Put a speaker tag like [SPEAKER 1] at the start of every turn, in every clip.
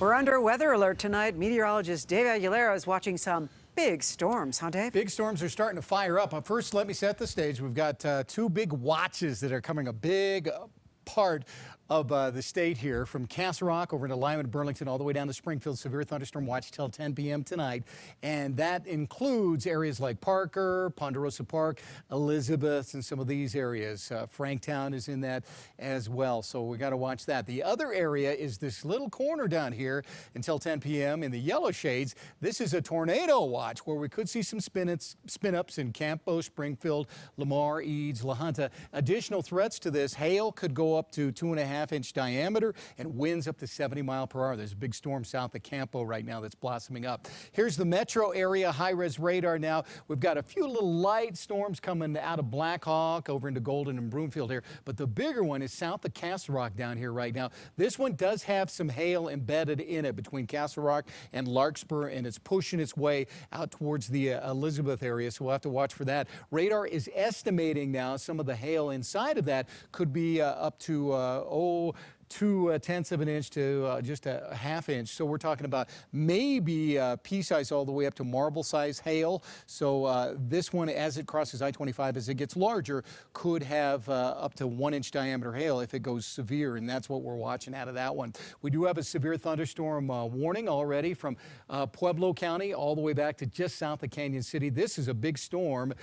[SPEAKER 1] We're under a weather alert tonight. Meteorologist Dave Aguilera is watching some big storms, huh, Dave?
[SPEAKER 2] Big storms are starting to fire up. First, let me set the stage. We've got two big watches that are coming a big part of the state here, from Castle Rock over to Lyman, Burlington, all the way down to Springfield. Severe thunderstorm watch till 10 p.m. tonight. And that includes areas like Parker, Ponderosa Park, Elizabeth, and some of these areas. Franktown is in that as well, so we got to watch that. The other area is this little corner down here until 10 p.m. in the yellow shades. This is a tornado watch where we could see some spin-ups in Campo, Springfield, Lamar, Eads, La Junta. Additional threats to this: hail could go up to 2.5-inch diameter and winds up to 70 miles per hour. There's a big storm south of Campo right now that's blossoming up. Here's the metro area high-res radar now. We've got a few little light storms coming out of Black Hawk over into Golden and Broomfield here, but the bigger one is south of Castle Rock down here right now. This one does have some hail embedded in it between Castle Rock and Larkspur, and it's pushing its way out towards the Elizabeth area, so we'll have to watch for that. Radar is estimating now some of the hail inside of that could be up to 2/10 of an inch to just a ½ inch. So we're talking about maybe pea-size all the way up to marble-size hail. So this one, as it crosses I-25, as it gets larger, could have up to 1-inch diameter hail if it goes severe, and that's what we're watching out of that one. We do have a severe thunderstorm warning already from Pueblo County all the way back to just south of Canyon City. This is a big storm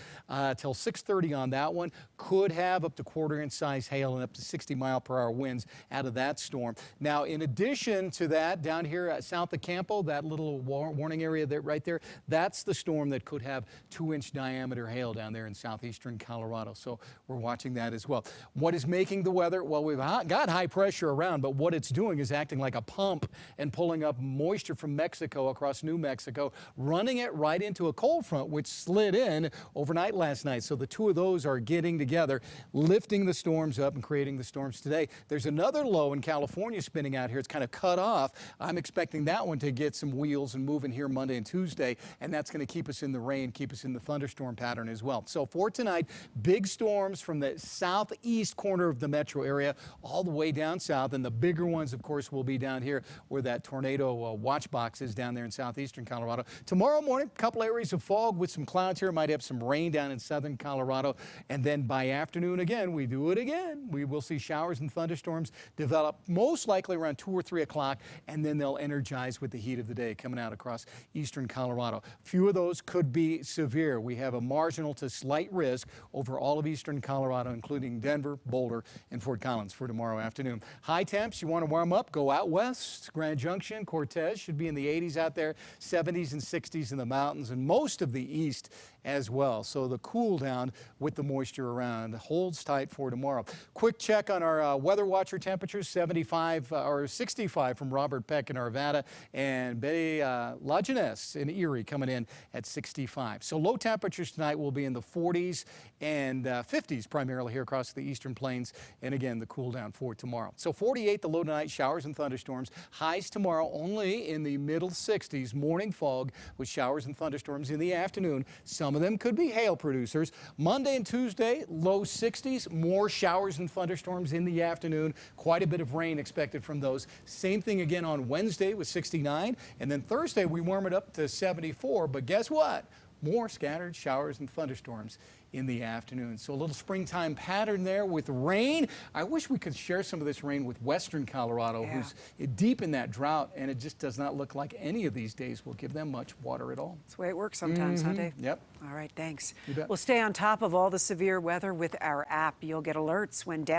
[SPEAKER 2] till 6:30 on that one. Could have up to 1/4-inch size hail and up to 60-mile-per-hour winds out of that storm. Now, in addition to that, down here south of Campo, that little warning area that right there, that's the storm that could have 2-inch diameter hail down there in southeastern Colorado. So we're watching that as well. What is making the weather? Well, we've got high pressure around, but what it's doing is acting like a pump and pulling up moisture from Mexico across New Mexico, running it right into a cold front, which slid in overnight last night. So the two of those are getting together, lifting the storms up and creating the storms today. There's another low in California spinning out here. It's kind of cut off. I'm expecting that one to get some wheels and moving here Monday and Tuesday, and that's going to keep us in the rain, keep us in the thunderstorm pattern as well. So for tonight, big storms from the southeast corner of the metro area all the way down south, and the bigger ones, of course, will be down here where that tornado watch box is down there in southeastern Colorado. Tomorrow morning, a couple areas of fog with some clouds here. Might have some rain down in southern Colorado, and then by afternoon again, we do it again. We will see showers and thunderstorms develop most likely around 2 or 3 o'clock, and then they'll energize with the heat of the day coming out across eastern Colorado. Few of those could be severe. We have a marginal to slight risk over all of eastern Colorado, including Denver, Boulder, and Fort Collins for tomorrow afternoon. High temps, you want to warm up, go out west. Grand Junction, Cortez should be in the 80s out there, 70s and 60s in the mountains, and most of the east as well. So the cool down with the moisture around holds tight for tomorrow. Quick check on our weather watcher temperatures: 75 or 65 from Robert Peck in Arvada, and Bay La Jeunesse in Erie coming in at 65. So low temperatures tonight will be in the 40s and 50s primarily here across the eastern plains, and again the cool down for tomorrow. So 48 the low tonight, showers and thunderstorms. Highs tomorrow only in the middle 60s. Morning fog with showers and thunderstorms in the afternoon. Some of them could be hail producers. Monday and Tuesday, low 60s, more showers and thunderstorms in the afternoon. Quite a bit of rain expected from those. Same thing again on Wednesday with 69, and then Thursday we warm it up to 74, but guess what? More scattered showers and thunderstorms in the afternoon. So a little springtime pattern there with rain. I wish we could share some of this rain with western Colorado, who's deep in that drought, and it just does not look like any of these days will give them much water at all.
[SPEAKER 1] That's the way it works sometimes, huh, Dave?
[SPEAKER 2] Yep.
[SPEAKER 1] All right, thanks.
[SPEAKER 2] You bet.
[SPEAKER 1] We'll stay on top of all the severe weather with our app. You'll get alerts when damage